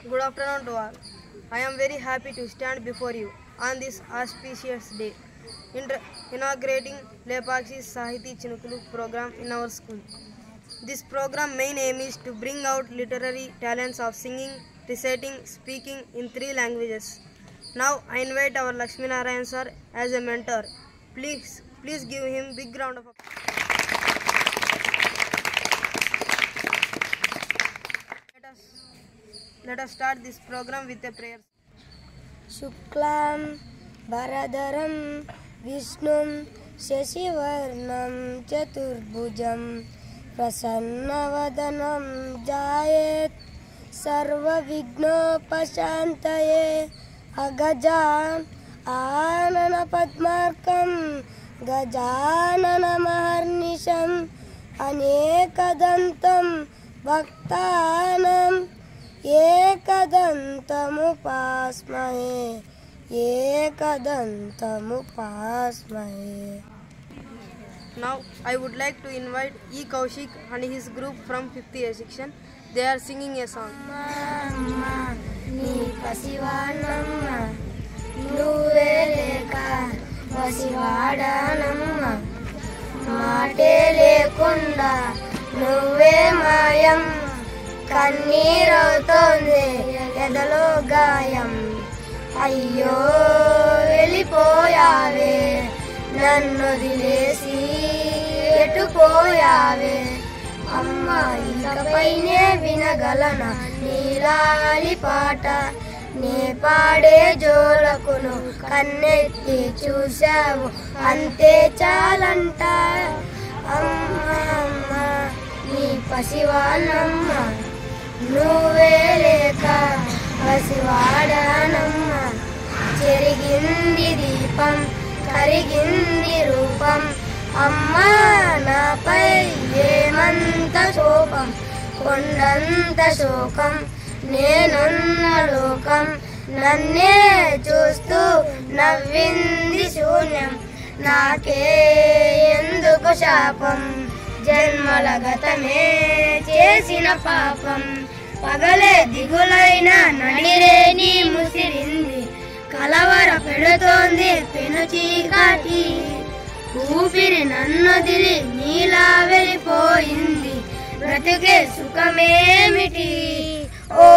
Good afternoon to all. I am very happy to stand before you on this auspicious day, inaugurating Lepakshi Sahiti Chinukulu program in our school. This program main aim is to bring out literary talents of singing, reciting, speaking in 3 languages. Now I invite our Lakshmi Narayan sir as a mentor. Please give him big round of applause. Let us start this program with a prayer. Shuklam Bharadaram Vishnum Shashivarnam Chaturbhujam Prasannavadanam Jayet Sarva Vignopashantaye Agaja Anana Padmarkam Gajanana Maharnisham Anekadantam Bhaktanam Ekadantamupasmahe Ekadantamupasmahe. Now I would like to invite E. Kaushik and his group from 5th year section. They are singing a song. Mama ni pasivanamma nuve leka pasivadanamma mate lekunda nuve mayam కన్నీరవుతోంది ఎదలో గాయం అయ్యో వెళ్ళిపోయావే నన్నొదిలేసి ఎటుపోయావే అమ్మా ఇకపైనే వినగలనా నీలాలి పాట నే పాడే జోలకును కన్నెత్తి చూశావు అంతే చాలంట అమ్మా అమ్మా నీ పసివానమ్మ నువ్వే లేక పసివాడానమ్మ చెరిగింది దీపం కరిగింది రూపం అమ్మా నాపై ఏమంత శోకం కొండంత శోకం నేనున్న లోకం నన్నే చూస్తూ నవ్వింది శూన్యం నాకే ఎందుకు శాపం జన్మల గతమే చేసిన పాపం పగలే దిగులైన నడిరేని ముసిరింది కలవర పెడుతోంది పెను చీకటి ఊపిరి నన్నొదిలి నీలా వెళ్ళిపోయింది బ్రతుకే సుఖమేమిటి ఓ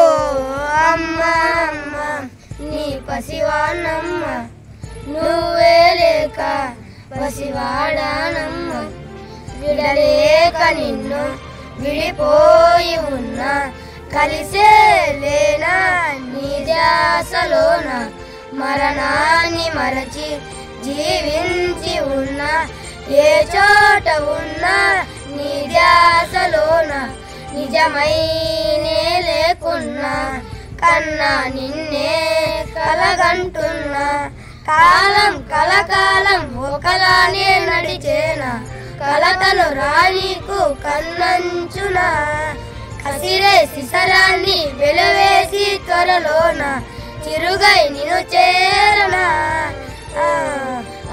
అమ్మ అమ్మ నీ పసివానమ్మ నువ్వే లేక పసివాడానమ్మ విడలేక నిన్ను విడిపోయి ఉన్నా కలిసే లేనా నీ ధ్యాసలోన మరణాన్ని మరచి జీవించి ఉన్నా ఏ చోట ఉన్నా నీ ధ్యాసలోన నిజమైనే లేకున్నా కన్నా నిన్నే కలగంటున్నా కాలం కలకాలం ఒకలానే నడిచేనా కలతను రానీకు కన్నంచున కసిరే శిశరాన్ని వెలువేసి త్వరలోన చిరుగై నిన్ను చేరనా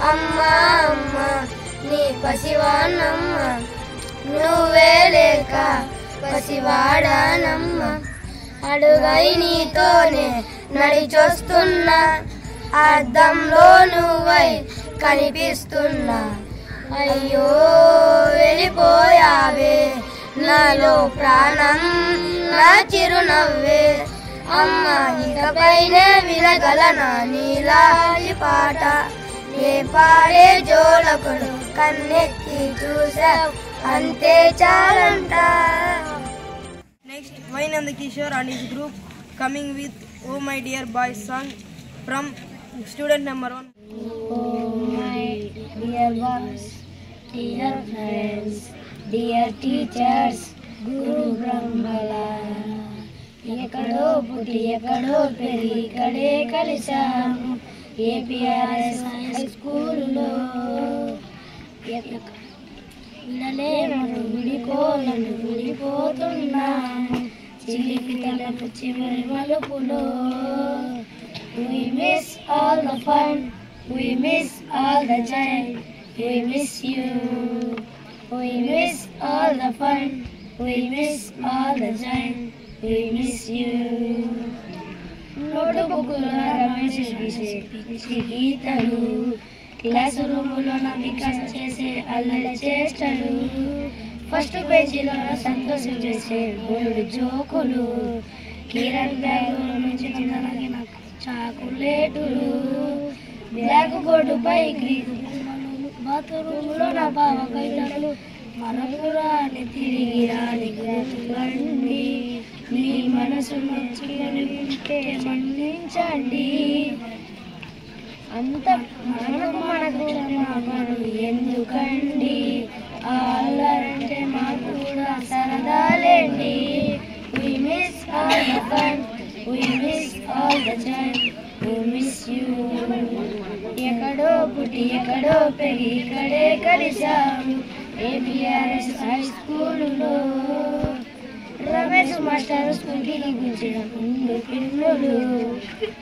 అమ్మా అమ్మ నీ పసివానమ్మ నువ్వే లేక పసివాడానమ్మ అడుగై నీతోనే నడిచొస్తున్నా అద్దంలో నువ్వై కనిపిస్తున్నా అయ్యో వెళ్ళిపోయావే నాలో ప్రాణం నా చిరునవ్వే అమ్మ ఇకపైనే వినగలనా నీలాలి పాట నే పాడే జోలకుడు కన్నెత్తి చూసావు అంతే చాలంట. Next, Vainand Kishore and his group coming with Oh My Dear Boys song from student number 1. Oh my dear boys, dear friends, dear teachers, Guru Brahmala. ఎక్కడో పుట్టి ఎక్కడో పెరిగి ఇక్కడే కలిసాము ఏపీఆర్ఎస్ హై స్కూల్లో వినలేమను విడిపోలను విడిపోతున్నాము చిలిపి తలపు చివరి మలుపులో. We miss all the fun, we miss all the joy, we miss you. We miss all the fun, we miss all the joy, we miss you. ముగ్గుల రమేష్ గీసే పిచ్చి గీతలు, క్లాస్ రూములో వికాస్ చేసే అల్లరి చేష్టలు, ఫస్ట్ పేజీలో సంతోషం చేసే బోర్డు జోకులు, కిరణ్ బ్యాగుల నుంచి తినడానికి నాకు చాకులేటులు, బ్లాక్ బోర్డుపై గ్రీకు బొమ్మలు, బాత్రూములో నా బావ కైతలు, మనపురాన్ని తిరిగి రాని గుర్తులండి, మీ మనసు నచ్చుకొని ఉంటే మన్నించండి, అంత మనకు ఎందుకండి, అల్లరంటే మాకు కూడా సరదాలేండి. We miss all the fun, we miss all the time, we miss you. ఎక్కడో పుట్టి ఎక్కడో పెరిగి ఇక్కడే కలిసాము APRS హై స్కూలులో. రమేష్ మాస్టర్ స్కూల్కి గుంచిన ముందు పిన్నులు,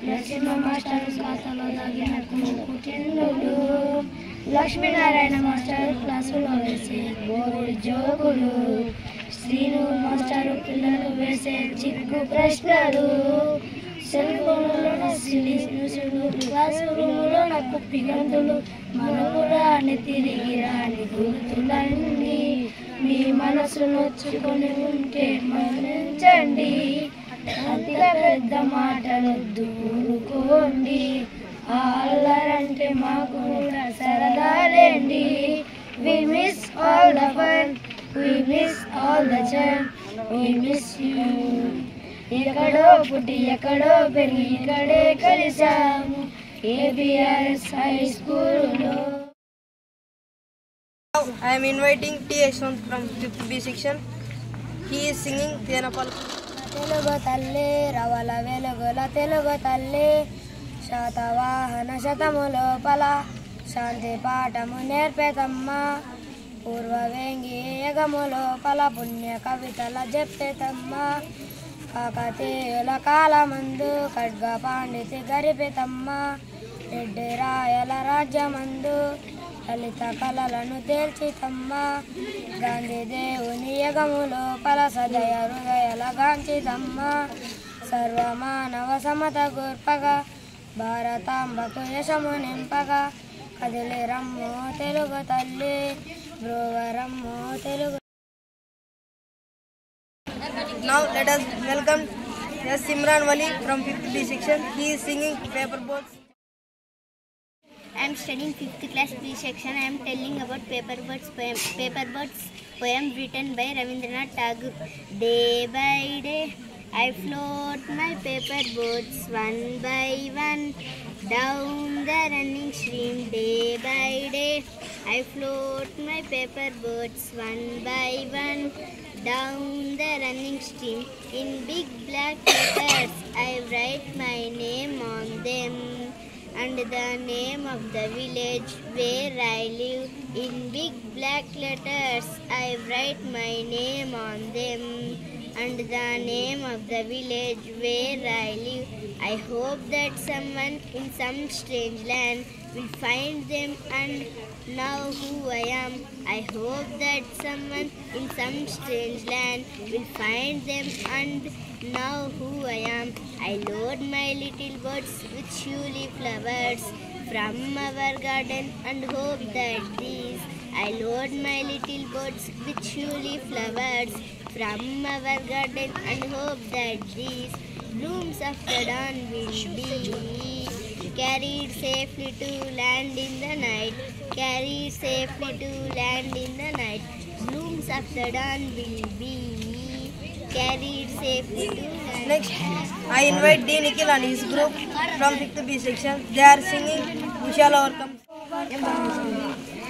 నరసింహ మాస్టర్ ఖాతాలో తగిన టిన్నులు, లక్ష్మీనారాయణ మాస్టర్ క్లాసులో వేసే బోర్డు జోకులు, శ్రీను మాస్టర్ పిల్లలు వేసే చిక్కు ప్రశ్నలు, సెల్ ఫోన్లో క్లాస్ రూములో నా కుప్పి గంతులు, మనకు రాని తిరిగి రాని గుర్తులండి, మీ మనసు నొచ్చుకొని ఉంటే మన్నించండి, అంత పెద్ద మాటలొద్దు ఊరుకోండి, అల్లరంటే మాకు కూడా సరదాలేండి. We miss all the fun, we miss all the time, we miss you. ఎక్కడో పుట్టి ఎక్కడో పెరిగి ఇక్కడే కలిసాము APRS హై స్కూలులో. I am inviting T. Yashwant from 5th B section. He is singing Tenapal. Telugu తల్లి రవల వెలుగుల తెలుగు తల్లి, శాతవాహన శతము లోపల శాంతి పాఠము నేర్పేతమ్మ, పూర్వ వేంగి యగము లోపల పుణ్య కవితల చెప్పేతమ్మ, కాకతీయుల కాలమందు ఖడ్గ పాండితి గరిపితమ్మ, రెడ్డి రాయల రాజ్యమందు లలిత కళలను తేల్చితమ్మ, గాంధీ దేవుని యగము లోపల సదయ హృదయల గాంచితమ్మ, సర్వమానవ సమత గోర్పగా భారతాంబకు యశము నింపగా, కదిలి రమ్మో తెలుగు తల్లి బ్రోవరమ్మో Telugu. Now let us welcome S. Simran Wali from 5th B section. He is singing Paper Boats. I am studying 5th class B section. I am telling about Paper Boats poem. Paper Boats poem written by Ravindranath Tagore. Day by day I float my paper boats one by one down the running stream. Day by day I float my paper boats one by one down the running stream. In big black letters I write my name on them and the name of the village where I live. In big black letters I write my name on them and the name of the village where I live. I hope that someone in some strange land will find them and know who I am. I hope that someone in some strange land will find them and know who I am. I load my little boats with tulip flowers from our garden and hope that these. I load my little boats with tulip flowers from our garden and hope that these blooms of the dawn will be carried safely to land in the night. Carried safely to land in the night. Blooms of the dawn will be carried safely to land. Next, I invite D. Nikhil and his group from 5th B section. They are singing We Shall Overcome.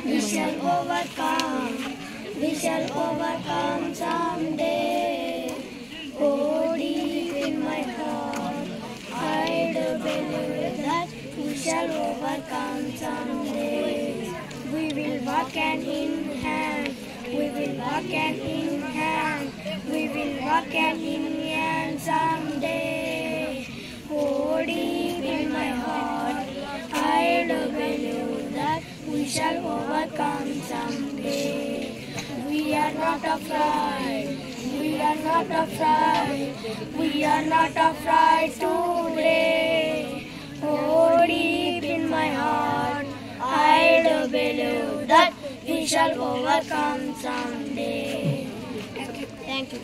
We shall overcome, we shall overcome someday. Oh, deep in my heart, I do believe that we shall overcome someday. We will walk hand in hand, we will walk hand in hand, we will walk hand in hand someday. Oh, deep in my heart, I do believe that we shall overcome someday. We are not afraid, we are not afraid, we are not afraid today. shall overcome someday. Thank you.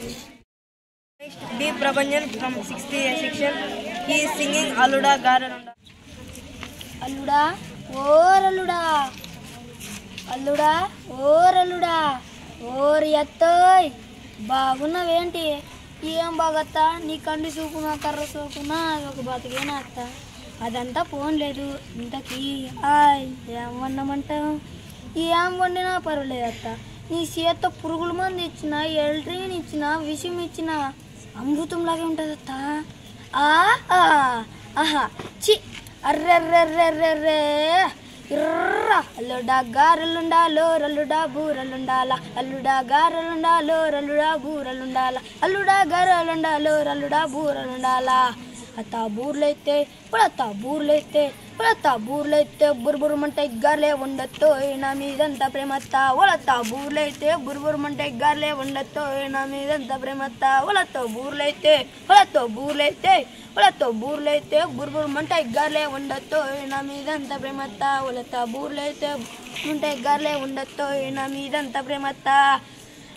D. Prabhanjan from 6th section. He is singing Aluda Garalunda. అల్లుడా ఓరల్లుడా అల్లుడా ఓరల్లుడా ఓరి అత్తోయ్ బాగున్నావేంటి? ఏం బాగత్తా, నీ కండి చూపునా కర్ర చూపునా ఒక బతికేనా అత్త? అదంతా phone లేదు. ఇంతకీ ఆయ్ ఏం వండమంటావు? ఏం వండినా పర్వాలేదు అత్త. నీ చేత్తో పురుగుల మంది ఇచ్చిన, ఎల్ట్రీన్ ఇచ్చిన, విషం ఇచ్చిన అమృతంలాగే ఉంటుంది అత్త. ఆహా చి అర్రెర్రెర్రెర్రెర్రే ఇర్ర అల్లుడా గారెలుండాలో రల్లుడా బూరలుండాల అల్లుడా గారెలుండాలో రల్లుడా బూరలుండాల అల్లుడా గారెలుండాలో రల్లుడా బూరలుండాల అత్త బూర్లైతే పుడత్త బూర్లైతే బుర్బురమంటే గార్లే ఉండొత్తో నా మీదంతా ప్రేమత్త ఒలత్త బూర్లైతే బుర్బురమంటే గార్లే ఉండొత్తో నా మీదంతా ప్రేమత్త ఒలత్తో బూర్లైతే బుర్బురమంటే గార్లే ఉండొత్తో నా మీదంతా ప్రేమత్త ఒలత్త బూర్లైతే ఉంటే గార్లే ఉండొత్తో నా మీదంతా ప్రేమత్త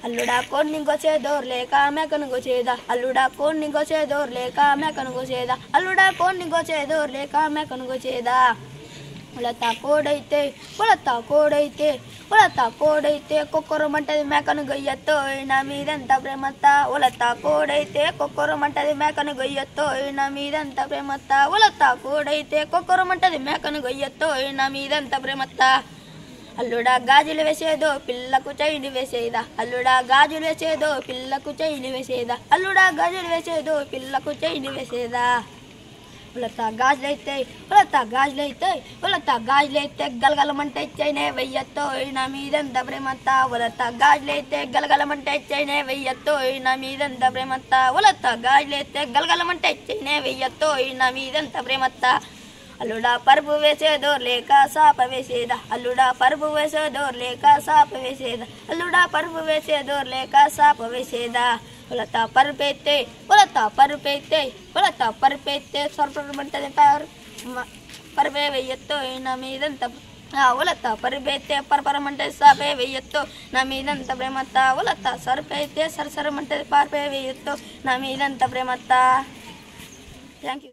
అల్లుడా కోడిని గొచ్చేదోర్ లేక మేకను గొచ్చేదా అల్లుడా కోడిని గొచ్చేదోర్ లేక మేకను గొచ్చేదా అల్లుడా కోడిని గొచ్చేదోర్ లేక మేకను గొచ్చేదా ఉలతా కోడైతే కొక్కరమంటది మేకను గొయ్యత్తో నా మీదంతా ప్రేమత్త ఉలతా కోడైతే కొక్కరమంటది మేకను గొయ్యత్తో నా మీదంతా ప్రేమత్త ఉలతా కోడైతే కొక్కరమంటది మేకను గొయ్యత్తో నా మీదంతా ప్రేమత్త అల్లుడా గాజులు వేసేదో పిల్లకు చైని వేసేదా అల్లుడా గాజులు వేసేదో పిల్లకు చైని వేసేదా అల్లుడా గాజులు వేసేదో పిల్లకు చైని వేసేదా ఉలతా గాజులైతే గలగలమంటే చైనే వెయ్యత్తో నా మీదంతా ప్రేమత్త ఉలతా గాజులైతే గలగలమంటే చైనే వెయ్యత్తో నా మీదంతా ప్రేమత్త ఉలతా గాజులైతే గలగలమంటే చైనే వెయ్యత్తో నా మీదంతా ప్రేమత్త అల్లుడా పరుపు వేసేదో లేక సాప వేసేదా అల్లుడా పరుపు వేసేదో లేక సాప వేసేదా అల్లుడా పరుపు వేసేదో లేక సాప వేసేదా ఉలతా పరుపైతే సొరపరమంటది పరుపే వెయ్యొత్తో నా మీదంతా ఉలతా పరుపైతే పరపరమంటే సాపే వెయ్యొత్తో నా మీదంతా ప్రేమత్త ఉలతా సరుపైతే సరసరమంటది పార్పే వెయ్యొత్తో నా మీదంతా ప్రేమత్త. Thank you.